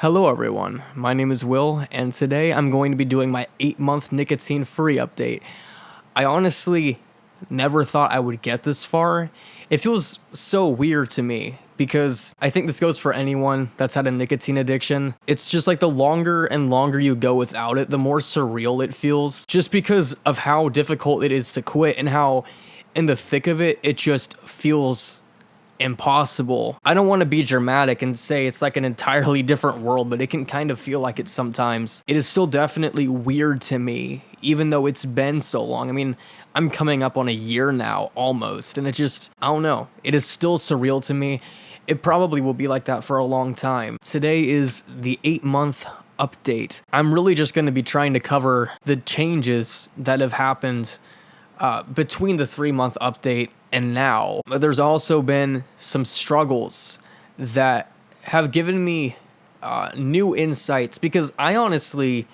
Hello everyone, my name is Will, and today I'm going to be doing my 8-month nicotine-free update. I honestly never thought I would get this far. It feels so weird to me, because I think this goes for anyone that's had a nicotine addiction. It's just like the longer and longer you go without it, the more surreal it feels, just because of how difficult it is to quit and how in the thick of it, it just feels impossible. I don't want to be dramatic and say it's like an entirely different world, but it can kind of feel like it sometimes. It is still definitely weird to me, even though it's been so long. I mean, I'm coming up on a year now, almost, and I don't know. It is still surreal to me. It probably will be like that for a long time. Today is the 8-month update. I'm really just going to be trying to cover the changes that have happened between the 3-month update and now. There's also been some struggles that have given me new insights, because I honestly,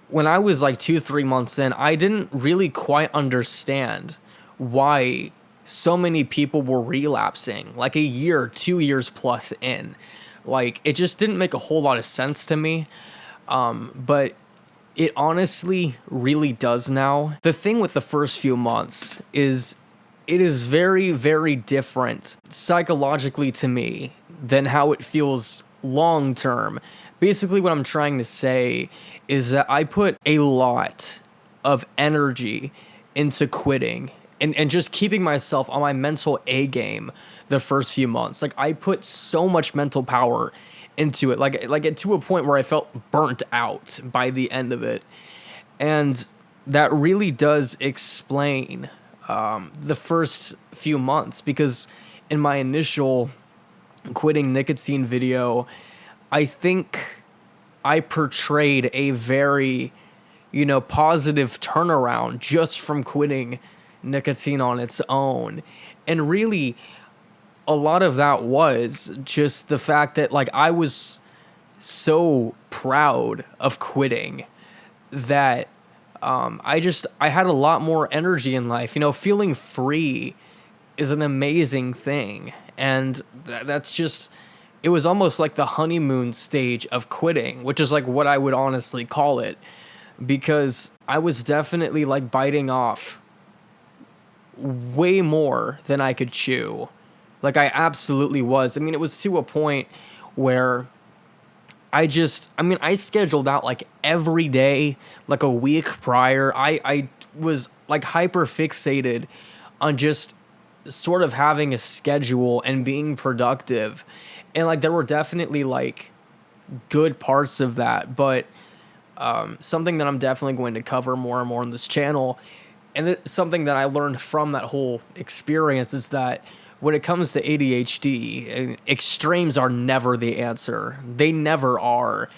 when I was like 2-3 months in, I didn't really quite understand why so many people were relapsing like a year, 2 years plus in. Like, it just didn't make a whole lot of sense to me. But it honestly really does now. The thing with the first few months is it is very, very different psychologically to me than how it feels long term. Basically, what I'm trying to say is that I put a lot of energy into quitting and just keeping myself on my mental A game the first few months. Like, I put so much mental power into it, like to a point where I felt burnt out by the end of it. And that really does explain the first few months, because in my initial quitting nicotine video, I think I portrayed a very, positive turnaround just from quitting nicotine on its own. And really, a lot of that was just the fact that, like, I was so proud of quitting that I had a lot more energy in life. Feeling free is an amazing thing. And that's just, it was almost like the honeymoon stage of quitting, which is like what I would honestly call it, because I was definitely like biting off way more than I could chew. Like, I absolutely was. I mean, it was to a point where I scheduled out like every day, like a week prior. I was like hyper fixated on just sort of having a schedule and being productive. And like, there were definitely like good parts of that, but something that I'm definitely going to cover more and more on this channel, and it's something that I learned from that whole experience, is that when it comes to ADHD, extremes are never the answer. They never are.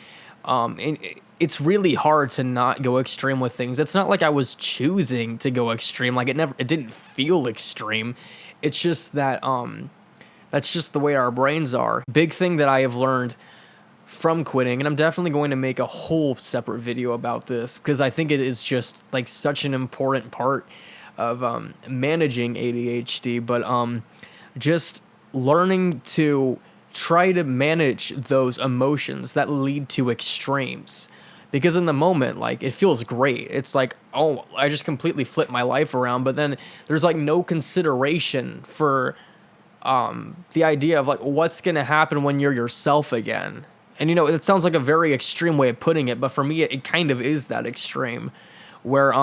And it's really hard to not go extreme with things. It's not like I was choosing to go extreme. Like, it didn't feel extreme. It's just that that's just the way our brains are. Big thing that I have learned from quitting, and I'm definitely going to make a whole separate video about this, because I think it is just like such an important part of managing ADHD, but just learning to try to manage those emotions that lead to extremes. Because in the moment, like, it feels great. It's like, oh, I just completely flipped my life around, but then there's like no consideration for the idea of like what's gonna happen when you're yourself again. And it sounds like a very extreme way of putting it, but for me, it kind of is that extreme, where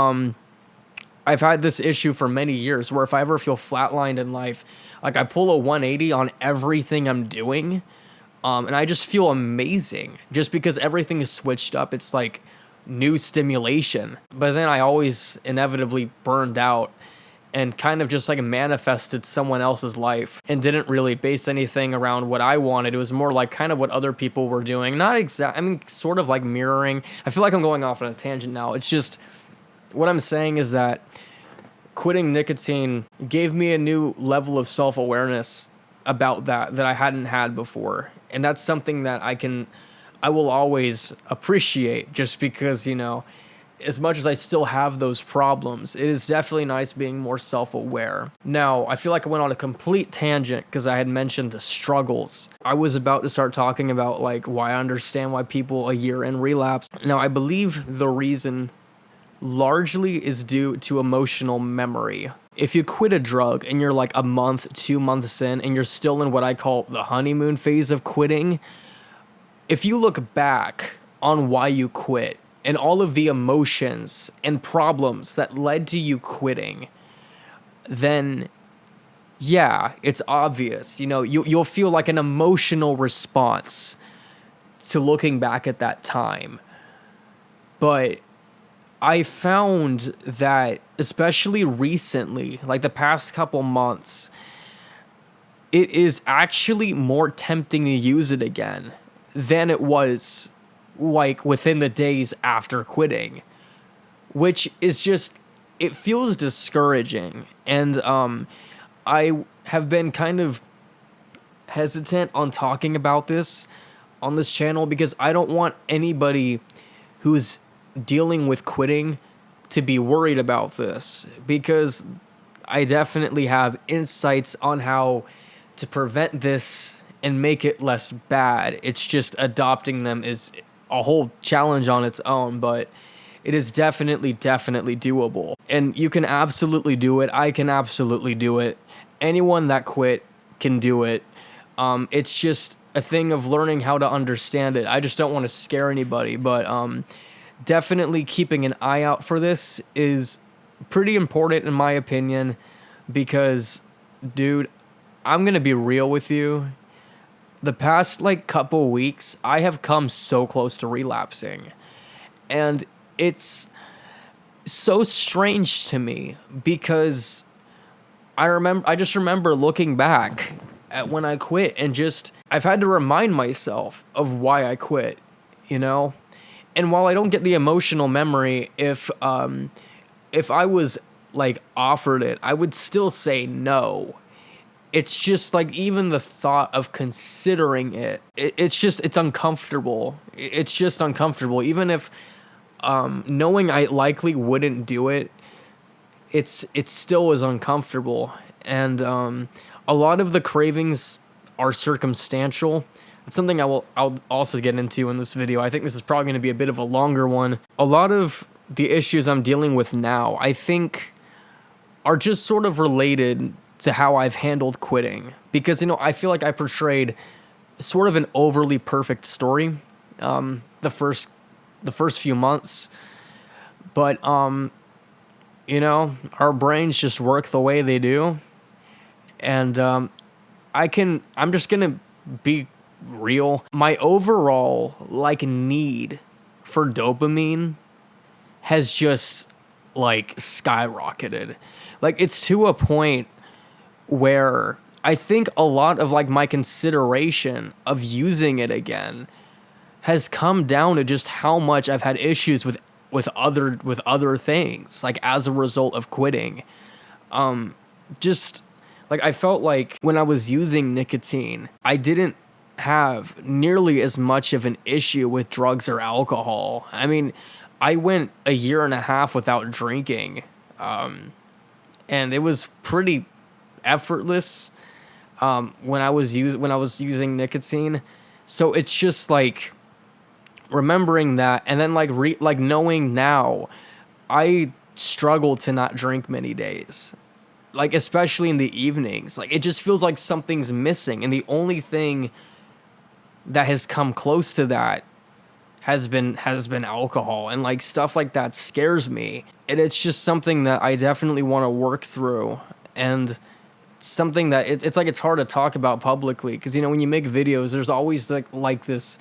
I've had this issue for many years, where if I ever feel flatlined in life, like, I pull a 180 on everything I'm doing, and I just feel amazing, just because everything is switched up. It's like new stimulation. But then I always inevitably burned out and kind of just like manifested someone else's life and didn't really base anything around what I wanted. It was more like kind of what other people were doing. Sort of like mirroring. I feel like I'm going off on a tangent now. It's just, what I'm saying is that quitting nicotine gave me a new level of self-awareness about that I hadn't had before. And that's something that I will always appreciate, just because, as much as I still have those problems, it is definitely nice being more self-aware. Now, I feel like I went on a complete tangent because I had mentioned the struggles. I was about to start talking about like why I understand why people a year in relapse. Now, I believe the reason largely is due to emotional memory. If you quit a drug and you're like a month, 2 months in, and you're still in what I call the honeymoon phase of quitting, if you look back on why you quit and all of the emotions and problems that led to you quitting, then yeah, it's obvious. You know, you'll feel like an emotional response to looking back at that time. But I found that, especially recently, like the past couple months, it is actually more tempting to use it again than it was like within the days after quitting, which is just, it feels discouraging. And I have been kind of hesitant on talking about this on this channel because I don't want anybody who's dealing with quitting to be worried about this, because I definitely have insights on how to prevent this and make it less bad. It's just adopting them is a whole challenge on its own, but it is definitely doable. And you can absolutely do it. I can absolutely do it. Anyone that quit can do it. It's just a thing of learning how to understand it. I just don't want to scare anybody, but definitely keeping an eye out for this is pretty important in my opinion, because, dude, I'm going to be real with you. The past like couple weeks, I have come so close to relapsing, and it's so strange to me because I just remember looking back at when I quit and just, I've had to remind myself of why I quit, you know? And while I don't get the emotional memory, if I was like offered it, I would still say no. It's just like even the thought of considering it's uncomfortable. It's just uncomfortable. Even if knowing I likely wouldn't do it, it still is uncomfortable. And a lot of the cravings are circumstantial. It's something I'll also get into in this video. I think this is probably going to be a bit of a longer one. A lot of the issues I'm dealing with now, I think, are just sort of related to how I've handled quitting. Because, you know, I feel like I portrayed sort of an overly perfect story the first few months. But, you know, our brains just work the way they do. And I'm just going to be real. My overall, like, need for dopamine has just, like, skyrocketed. Like, it's to a point where I think a lot of like my consideration of using it again has come down to just how much I've had issues with other things, like as a result of quitting. Just like I felt like when I was using nicotine, I didn't have nearly as much of an issue with drugs or alcohol. I mean, I went a year and a half without drinking, and it was pretty effortless when I was using nicotine. So it's just like remembering that, and then like knowing now I struggle to not drink many days, like especially in the evenings. Like it just feels like something's missing, and the only thing that has come close to that has been alcohol, and like stuff like that scares me. And it's just something that I definitely want to work through, and something that it's like it's hard to talk about publicly, because, you know, when you make videos, there's always like this,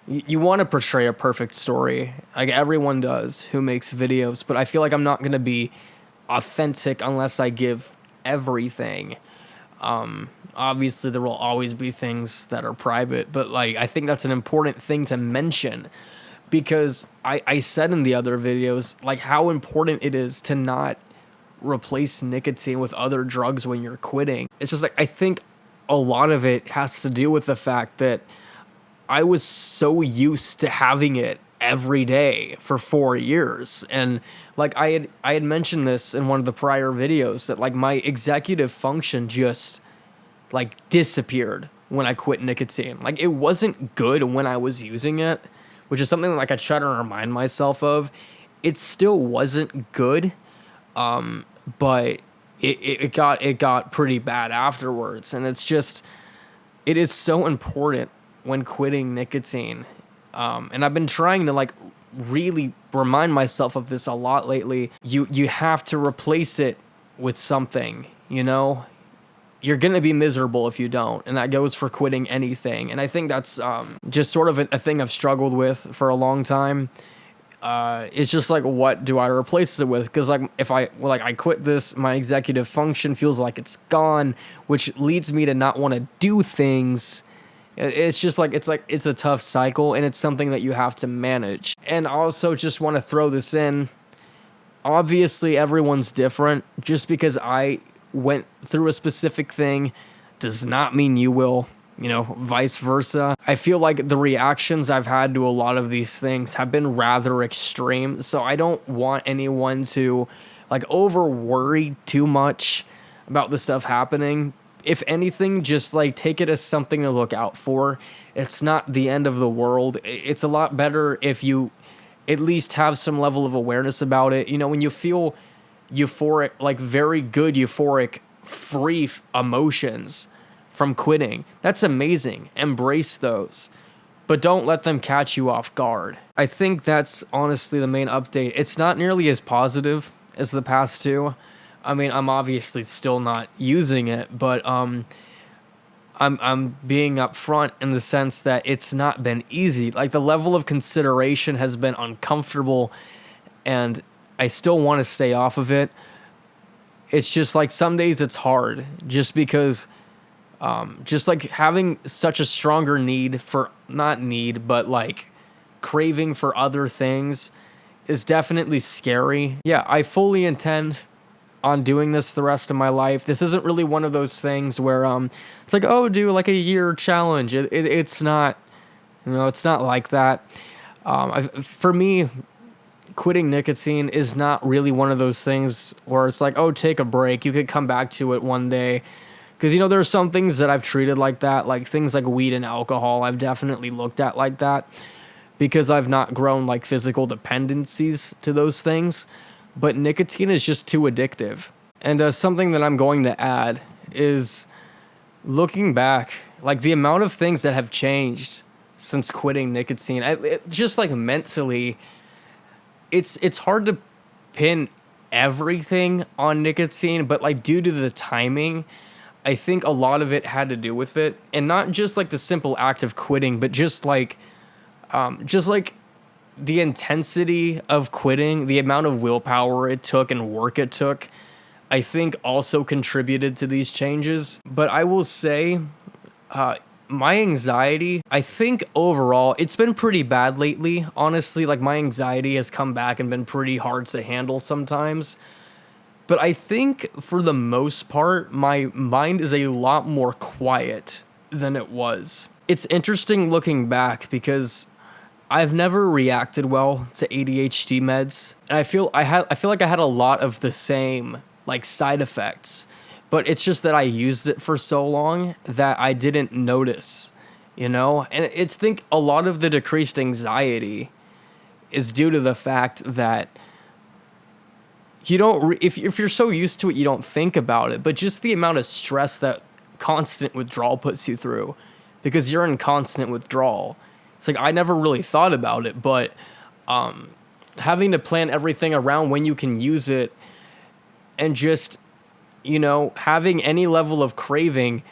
you want to portray a perfect story, like everyone does who makes videos, but I feel like I'm not going to be authentic unless I give everything. Obviously there will always be things that are private, but like I think that's an important thing to mention, because I said in the other videos like how important it is to not replace nicotine with other drugs when you're quitting. It's just like I think a lot of it has to do with the fact that I was so used to having it every day for 4 years. And like I had mentioned this in one of the prior videos that like my executive function just like disappeared when I quit nicotine. Like it wasn't good when I was using it, which is something like I try to remind myself of. It still wasn't good, but it got pretty bad afterwards. And it is so important when quitting nicotine. And I've been trying to like really remind myself of this a lot lately. You have to replace it with something, you know? You're going to be miserable if you don't. And that goes for quitting anything. And I think that's just sort of a thing I've struggled with for a long time. It's just like, what do I replace it with? Because like if I quit this, my executive function feels like it's gone, which leads me to not want to do things. It's just like it's a tough cycle, and it's something that you have to manage. And I also just want to throw this in. Obviously, everyone's different. Just because I went through a specific thing does not mean you will, you know, vice versa. I feel like the reactions I've had to a lot of these things have been rather extreme, so I don't want anyone to like over worry too much about the stuff happening. If anything, just like take it as something to look out for. It's not the end of the world. It's a lot better if you at least have some level of awareness about it. You know, when you feel euphoric, like very good euphoric, free emotions from quitting, that's amazing. Embrace those, but don't let them catch you off guard. I think that's honestly the main update. It's not nearly as positive as the past two. I mean, I'm obviously still not using it, but I'm being upfront in the sense that it's not been easy. Like the level of consideration has been uncomfortable, and I still want to stay off of it. It's just like some days it's hard just because just like having such a stronger need for, not need, but like craving for other things is definitely scary. Yeah, I fully intend on doing this the rest of my life. This isn't really one of those things where it's like, oh, do like a year challenge. It's not, you know, it's not like that. For me, quitting nicotine is not really one of those things where it's like, oh, take a break. You could come back to it one day. Because, you know, there are some things that I've treated like that, like things like weed and alcohol. I've definitely looked at like that because I've not grown like physical dependencies to those things. But nicotine is just too addictive. And something that I'm going to add is looking back, like the amount of things that have changed since quitting nicotine. Just like mentally, it's hard to pin everything on nicotine, but like due to the timing, I think a lot of it had to do with it. And not just like the simple act of quitting, but just like the intensity of quitting, the amount of willpower it took and work it took, I think also contributed to these changes. But I will say, my anxiety, I think overall, it's been pretty bad lately. Honestly, like my anxiety has come back and been pretty hard to handle sometimes. But I think for the most part, my mind is a lot more quiet than it was. It's interesting looking back because I've never reacted well to ADHD meds. And I feel like I had a lot of the same like side effects, but it's just that I used it for so long that I didn't notice, you know? And it's think a lot of the decreased anxiety is due to the fact that you don't if you're so used to it, you don't think about it, but just the amount of stress that constant withdrawal puts you through because you're in constant withdrawal. It's like I never really thought about it, but having to plan everything around when you can use it and just, you know, having any level of craving,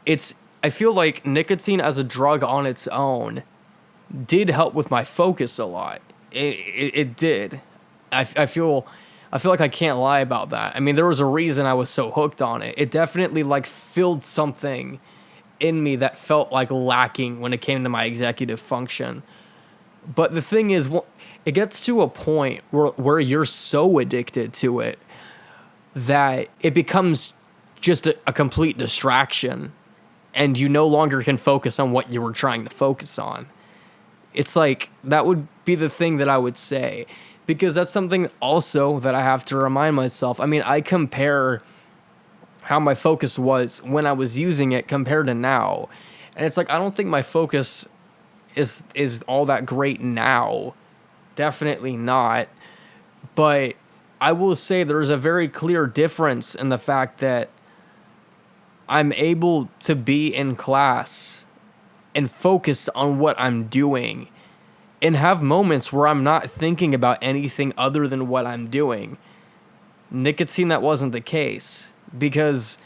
I feel like nicotine as a drug on its own did help with my focus a lot. It did. I feel like I can't lie about that. I mean, there was a reason I was so hooked on it. It definitely like filled something in me that felt like lacking when it came to my executive function. But the thing is, it gets to a point where you're so addicted to it that it becomes just a complete distraction and you no longer can focus on what you were trying to focus on. It's like that would be the thing that I would say, because that's something also that I have to remind myself. I mean, I compare how my focus was when I was using it compared to now. And it's like I don't think my focus is all that great now. Definitely not. But I will say there's a very clear difference in the fact that I'm able to be in class and focus on what I'm doing and have moments where I'm not thinking about anything other than what I'm doing. Nicotine, that wasn't the case, because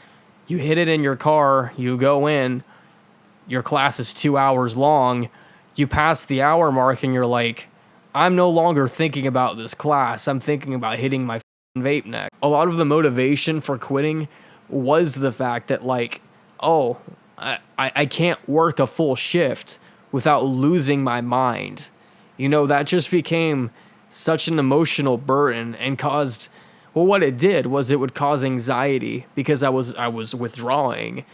you hit it in your car, you go in, your class is 2 hours long, you pass the hour mark and you're like, I'm no longer thinking about this class, I'm thinking about hitting my vape neck. A lot of the motivation for quitting was the fact that, like, oh, I can't work a full shift without losing my mind. You know, that just became such an emotional burden and caused, well, what it did was it would cause anxiety because I was withdrawing.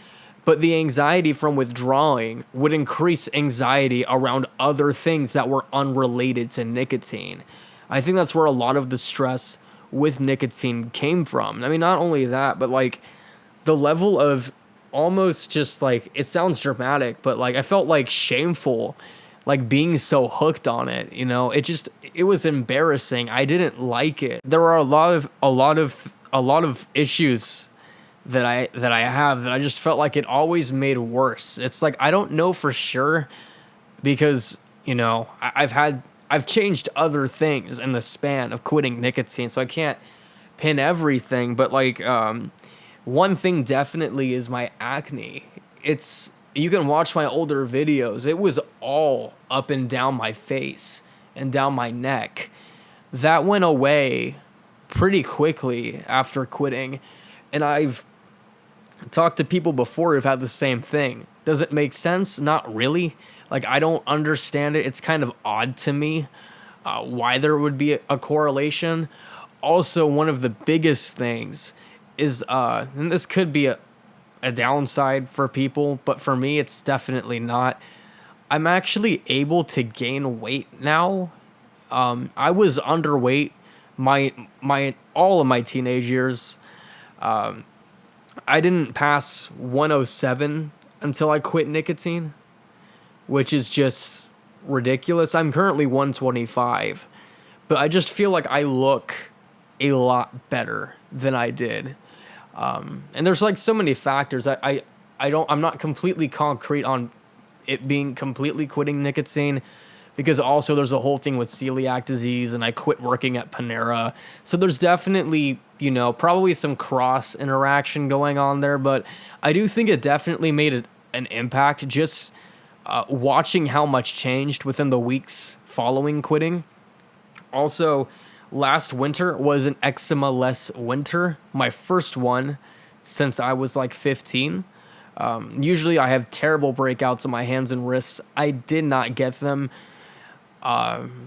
But the anxiety from withdrawing would increase anxiety around other things that were unrelated to nicotine. I think that's where a lot of the stress with nicotine came from. I mean, not only that, but like the level of almost just like, it sounds dramatic, but like I felt like shameful, like being so hooked on it, you know. It was embarrassing. I didn't like it. There are a lot of issues that I have that I just felt like it always made worse. It's like I don't know for sure, because, you know, I've changed other things in the span of quitting nicotine, so I can't pin everything, but like one thing definitely is my acne. You can watch my older videos. It was all up and down my face and down my neck. That went away pretty quickly after quitting. And I've talked to people before who've had the same thing. Does it make sense? Not really. Like, I don't understand it. It's kind of odd to me why there would be a correlation. Also, one of the biggest things is, and this could be a downside for people, but for me, it's definitely not. I'm actually able to gain weight now. I was underweight all of my teenage years. I didn't pass 107 until I quit nicotine, which is just ridiculous. I'm currently 125, but I just feel like I look a lot better than I did. And there's like so many factors. I'm not completely concrete on it being completely quitting nicotine, because also there's a whole thing with celiac disease, and I quit working at Panera. So there's definitely, you know, probably some cross interaction going on there, but I do think it definitely made an impact just watching how much changed within the weeks following quitting. Also, last winter was an eczema-less winter, my first one since I was like 15. Usually I have terrible breakouts on my hands and wrists. I did not get them. And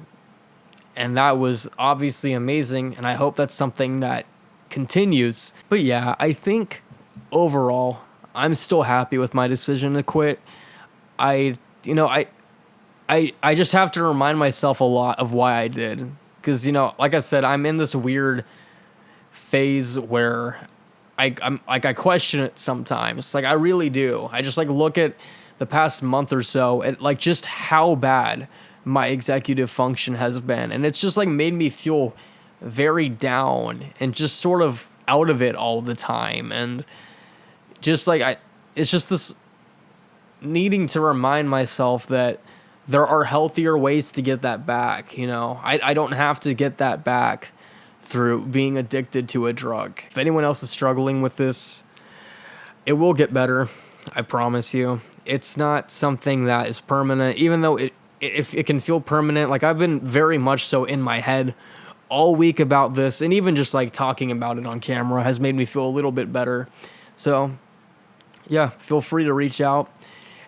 that was obviously amazing, and I hope that's something that continues. But yeah, I think overall, I'm still happy with my decision to quit. I just have to remind myself a lot of why I did. Because, you know, like I said, I'm in this weird phase where I'm like, I question it sometimes. Like, I really do. I just like look at the past month or so and like just how bad my executive function has been. And it's just like made me feel very down and just sort of out of it all the time. And just like, it's just this needing to remind myself that there are healthier ways to get that back. You know, I don't have to get that back through being addicted to a drug. If anyone else is struggling with this, it will get better. I promise you. It's not something that is permanent, even though if it can feel permanent. Like, I've been very much so in my head all week about this, and even just like talking about it on camera has made me feel a little bit better. So yeah, feel free to reach out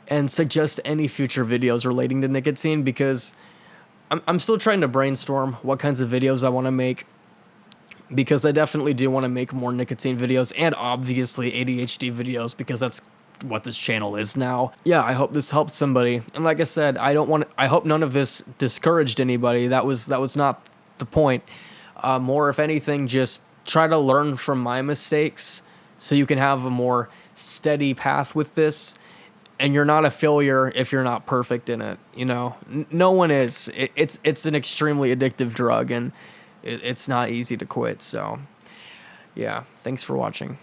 and suggest any future videos relating to nicotine, because I'm still trying to brainstorm what kinds of videos I want to make, because I definitely do want to make more nicotine videos and obviously ADHD videos, because that's what this channel is now. Yeah, I hope this helped somebody. And like I said, I hope none of this discouraged anybody. That was not the point. More, if anything, just try to learn from my mistakes so you can have a more steady path with this. And you're not a failure if you're not perfect in it. You know, no one is. It's an extremely addictive drug, and it's not easy to quit. So, yeah, thanks for watching.